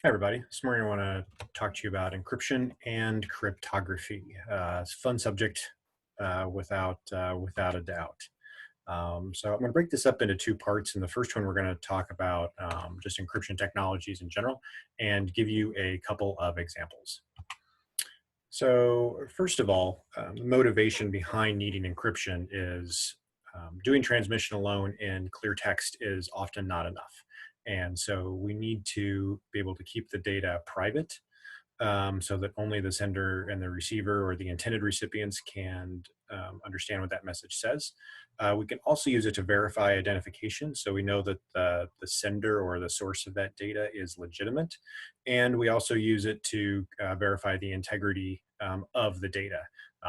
Hi, everybody. This morning I want to talk to you about encryption and cryptography. It's a fun subject without a doubt. So I'm going to break this up into two parts. In the first one, we're going to talk about just encryption technologies in general and give you a couple of examples. So first of all, the motivation behind needing encryption is doing transmission alone in clear text is often not enough. And so we need to be able to keep the data private so that only the sender and the receiver or the intended recipients can understand what that message says. We can also use it to verify identification, so we know that the sender or the source of that data is legitimate. And we also use it to verify the integrity of the data,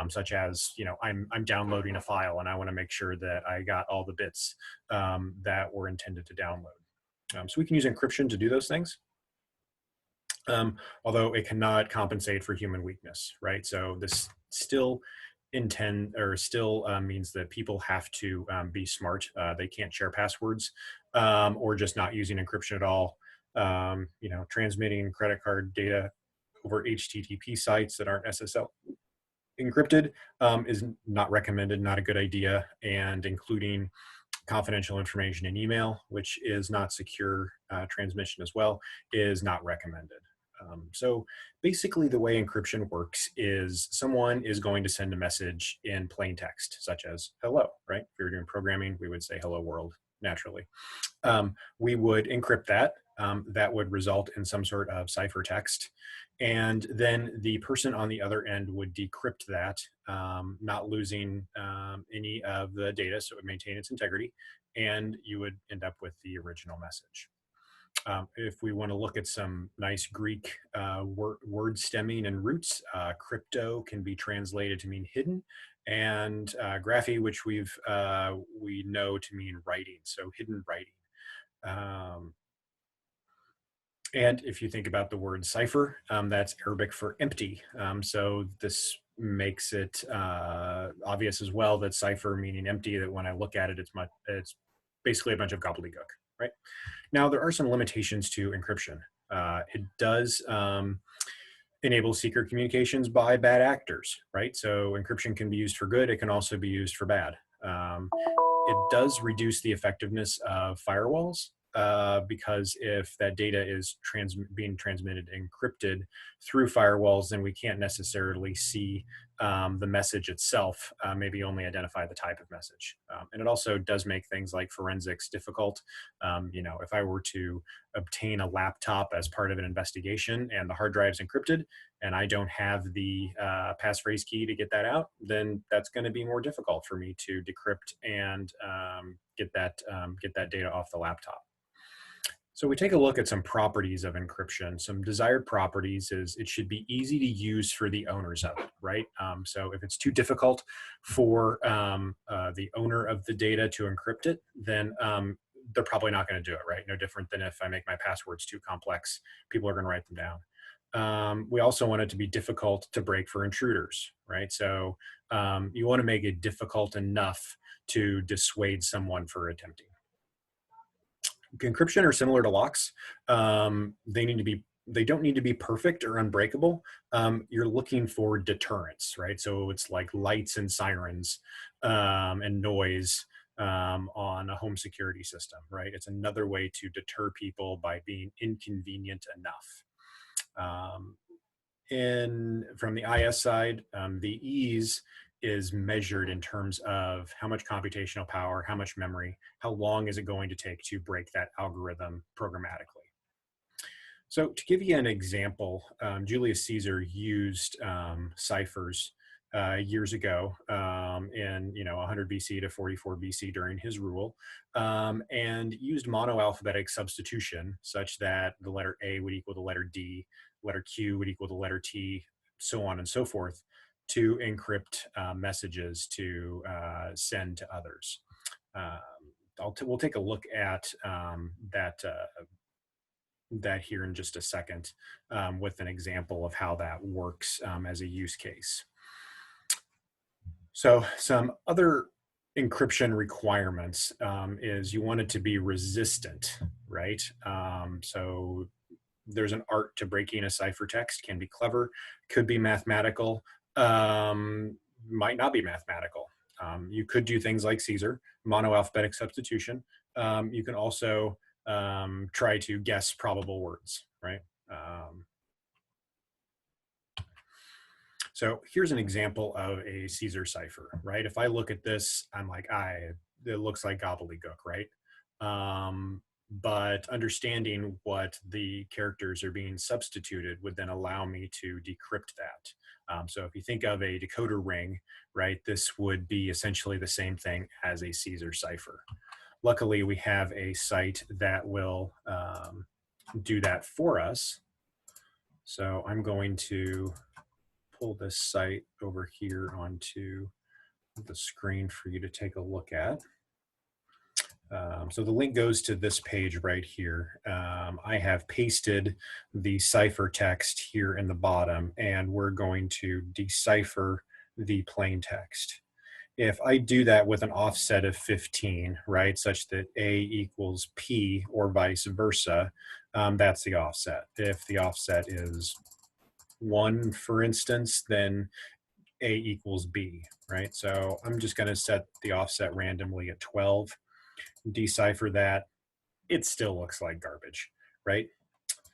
such as, I'm downloading a file and I want to make sure that I got all the bits that were intended to download. So we can use encryption to do those things, although it cannot compensate for human weakness, right? So this still means that people have to be smart. They can't share passwords or just not using encryption at all. Transmitting credit card data over HTTP sites that aren't SSL encrypted is not recommended, not a good idea, and including confidential information in email, which is not secure transmission as well, is not recommended. So basically the way encryption works is someone is going to send a message in plain text, such as hello, right? If we were doing programming, we would say hello world naturally. We would encrypt that. That would result in some sort of ciphertext. And then the person on the other end would decrypt that, not losing any of the data, so it would maintain its integrity, and you would end up with the original message. If we want to look at some nice Greek word stemming and roots, crypto can be translated to mean hidden, and graphy, which we know to mean writing, so hidden writing. And if you think about the word cipher, that's Arabic for empty. So this makes it obvious as well that cipher meaning empty, that when I look at it, it's basically a bunch of gobbledygook, right? Now, there are some limitations to encryption. It does enable secret communications by bad actors, right? So encryption can be used for good. It can also be used for bad. It does reduce the effectiveness of firewalls because if that data is being transmitted encrypted through firewalls, then we can't necessarily see the message itself, maybe only identify the type of message. And it also does make things like forensics difficult. If I were to obtain a laptop as part of an investigation and the hard drive's encrypted and I don't have the passphrase key to get that out, then that's going to be more difficult for me to decrypt and get that data off the laptop. So we take a look at some properties of encryption. Some desired properties is it should be easy to use for the owners of it, right? So if it's too difficult for the owner of the data to encrypt it, then they're probably not going to do it, right? No different than if I make my passwords too complex, people are going to write them down. We also want it to be difficult to break for intruders, right? So you want to make it difficult enough to dissuade someone for attempting. Encryption are similar to locks. They don't need to be perfect or unbreakable. You're looking for deterrence, right? So it's like lights and sirens and noise on a home security system, right? It's another way to deter people by being inconvenient enough. From the IS side, the ease is measured in terms of how much computational power, how much memory, how long is it going to take to break that algorithm programmatically. So to give you an example, Julius Caesar used ciphers years ago in 100 BC to 44 BC during his rule, and used monoalphabetic substitution such that the letter A would equal the letter D, letter Q would equal the letter T, so on and so forth, to encrypt messages to send to others. We'll take a look at that here in just a second with an example of how that works as a use case. So some other encryption requirements is you want it to be resistant, right? So there's an art to breaking a ciphertext. Can be clever, could be mathematical, might not be mathematical. You could do things like Caesar, monoalphabetic substitution. You can also try to guess probable words, right? Um, so here's an example of a Caesar cipher, right? If I look at this, I'm like, it looks like gobbledygook, right? But understanding what the characters are being substituted would then allow me to decrypt that. So if you think of a decoder ring, right, this would be essentially the same thing as a Caesar cipher. Luckily, we have a site that will do that for us. So I'm going to pull this site over here onto the screen for you to take a look at. So the link goes to this page right here. I have pasted the ciphertext here in the bottom, and we're going to decipher the plain text. If I do that with an offset of 15, right, such that A equals P or vice versa, that's the offset. If the offset is 1, for instance, then A equals B, right? So I'm just going to set the offset randomly at 12, decipher that. It still looks like garbage, right?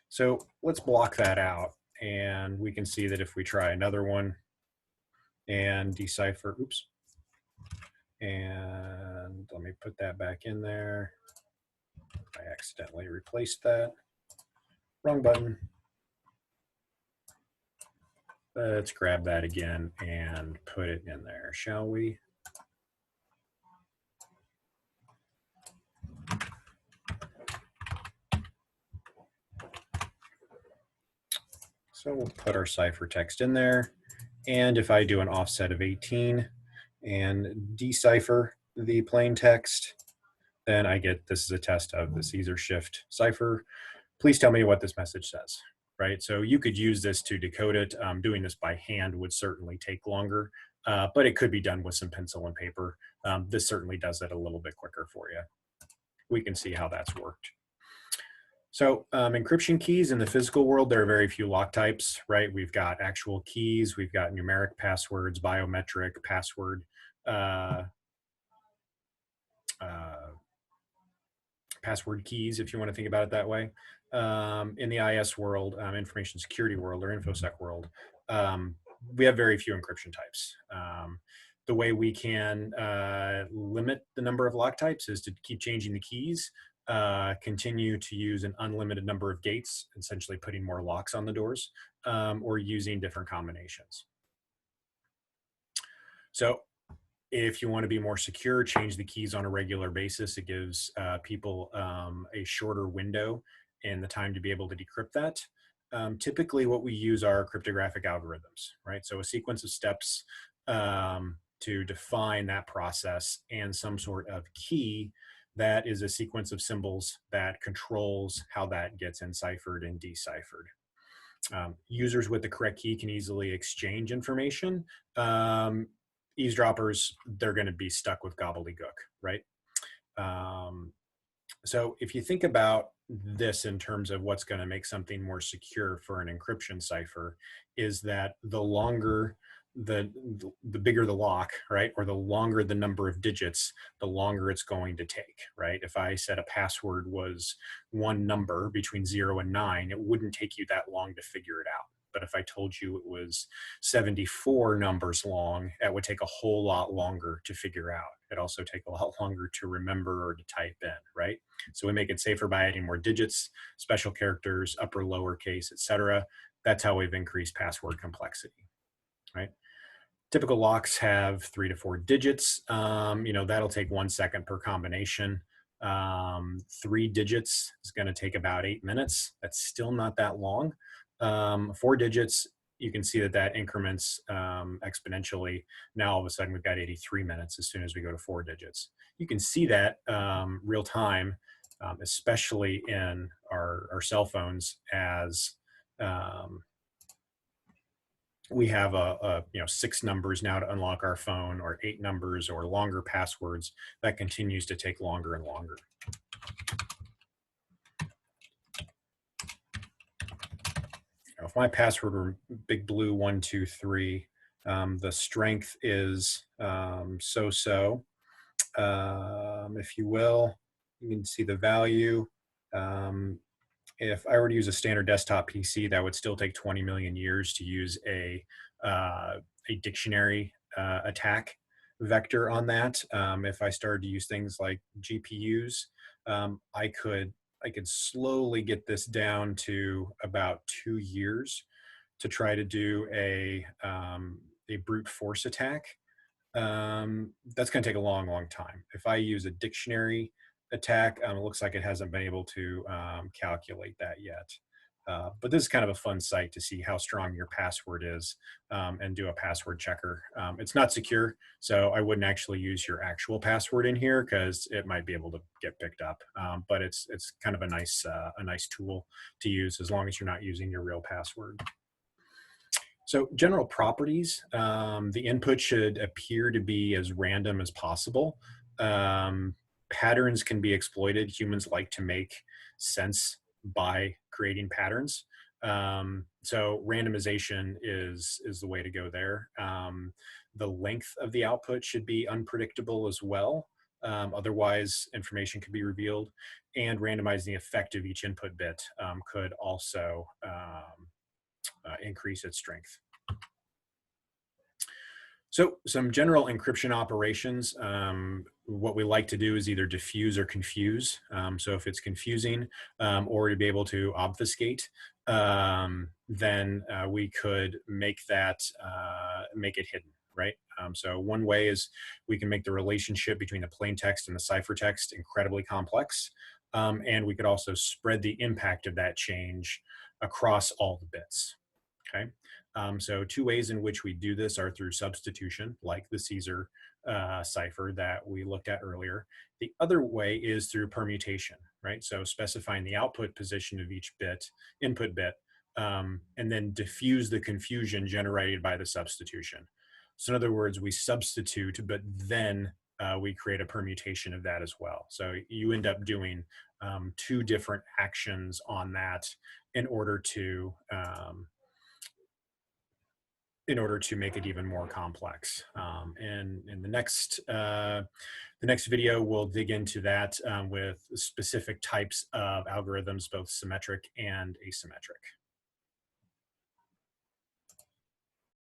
So let's block that out, and we can see that if we try another one and decipher, oops, and let me put that back in there. I accidentally replaced that. Wrong button. Let's grab that again and put it in there, shall we? So we'll put our ciphertext in there. And if I do an offset of 18 and decipher the plain text, then I get, this is a test of the Caesar shift cipher. Please tell me what this message says, right? So you could use this to decode it. Doing this by hand would certainly take longer, but it could be done with some pencil and paper. This certainly does it a little bit quicker for you. We can see how that's worked. So encryption keys in the physical world, there are very few lock types, right? We've got actual keys, we've got numeric passwords, biometric password, password keys, if you want to think about it that way. In the IS world, information security world or InfoSec world, we have very few encryption types. The way we can limit the number of lock types is to keep changing the keys, continue to use an unlimited number of gates, essentially putting more locks on the doors, or using different combinations. So if you want to be more secure, change the keys on a regular basis. It gives people a shorter window in the time to be able to decrypt that. Typically what we use are cryptographic algorithms, right? So a sequence of steps to define that process, and some sort of key that is a sequence of symbols that controls how that gets enciphered and deciphered. Users with the correct key can easily exchange information. Eavesdroppers, they're going to be stuck with gobbledygook, right? So if you think about this in terms of what's going to make something more secure for an encryption cipher, is that the longer the bigger the lock, right, or the longer the number of digits, the longer it's going to take, right? If I said a password was one number between 0 and 9, it wouldn't take you that long to figure it out. But if I told you it was 74 numbers long, that would take a whole lot longer to figure out. It'd also take a lot longer to remember or to type in, right? So we make it safer by adding more digits, special characters, upper, lowercase, etc. That's how we've increased password complexity, right? Typical locks have 3 to 4 digits. That'll take 1 second per combination. 3 digits is going to take about 8 minutes. That's still not that long. 4 digits, you can see that increments exponentially. Now all of a sudden we've got 83 minutes as soon as we go to 4 digits. You can see that real time, especially in our cell phones, as we have 6 numbers now to unlock our phone, or 8 numbers, or longer passwords. That continues to take longer and longer. my password were big blue 123, the strength is so-so, if you will. You can see the value. Um, if I were to use a standard desktop PC, that would still take 20 million years to use a dictionary attack vector on that. If I started to use things like GPUs, I could slowly get this down to about 2 years to try to do a brute force attack. That's going to take a long, long time. If I use a dictionary attack, it looks like it hasn't been able to calculate that yet. But this is kind of a fun site to see how strong your password is and do a password checker. It's not secure, so I wouldn't actually use your actual password in here because it might be able to get picked up. But it's kind of a nice tool to use as long as you're not using your real password. So general properties, the input should appear to be as random as possible. Um, Patterns can be exploited. Humans like to make sense by creating patterns. So randomization is the way to go there. The length of the output should be unpredictable as well. Otherwise, information could be revealed. And randomizing the effect of each input bit could also increase its strength. So some general encryption operations, what we like to do is either diffuse or confuse. So if it's confusing or to be able to obfuscate, then we could make it hidden, right? So one way is we can make the relationship between the plain text and the ciphertext incredibly complex. And we could also spread the impact of that change across all the bits. Okay. So two ways in which we do this are through substitution, like the Caesar cipher that we looked at earlier. The other way is through permutation, right? So specifying the output position of each input bit, and then diffuse the confusion generated by the substitution. So in other words, we substitute, but then we create a permutation of that as well. So you end up doing two different actions on that in order to make it even more complex. And in the next video, we'll dig into that with specific types of algorithms, both symmetric and asymmetric.